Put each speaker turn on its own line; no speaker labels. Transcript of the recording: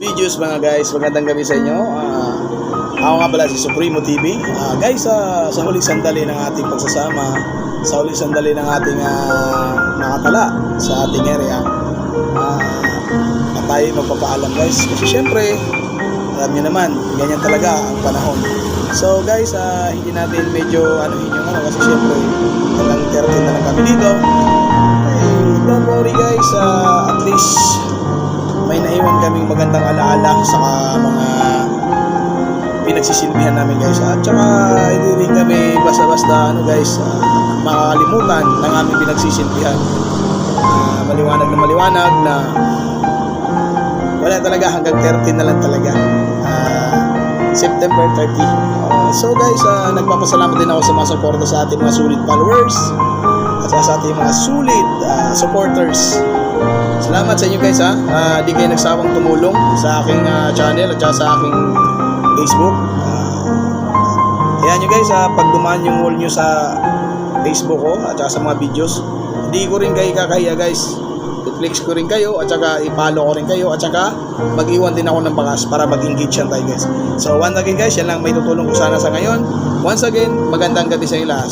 Videos mga guys, magandang gabi sa inyo. Ako nga pala si Supremo TV. Guys, sa huling sandali ng ating pagsasama, sa huling sandali ng ating nakatala sa ating area, na tayo magpapaalam guys. Kasi syempre, alam nyo naman, ganyan talaga ang panahon. So guys, hindi natin medyo kasi syempre, hanggang 13 na lang kami dito. Don't worry guys, at least may naiwan kaming magandang alaala sa mga pinagsisilbihan namin guys. At saka hindi rin kami basta-basta makakalimutan ng aming pinagsisilbihan. Maliwanag na wala talaga, hanggang 13 na lang talaga. September 30. So guys, nagpapasalamat din ako sa mga suporta sa ating mga sulit followers at sa ating mga sulit supporters. Salamat sa inyo guys di kayo nagsawang tumulong sa aking channel at sa aking Facebook. Kaya nyo guys, pag dumaan yung wall nyo sa Facebook ko at sa mga videos, hindi ko rin kayo kakahiya guys. I-flex ko rin kayo at saka i-follow ko rin kayo at saka mag-iwan din ako ng bakas para mag-engage yan tayo guys. So once again guys, yan lang may tutulong ko sana sa ngayon. Once again, magandang gabi sa inyo lahat.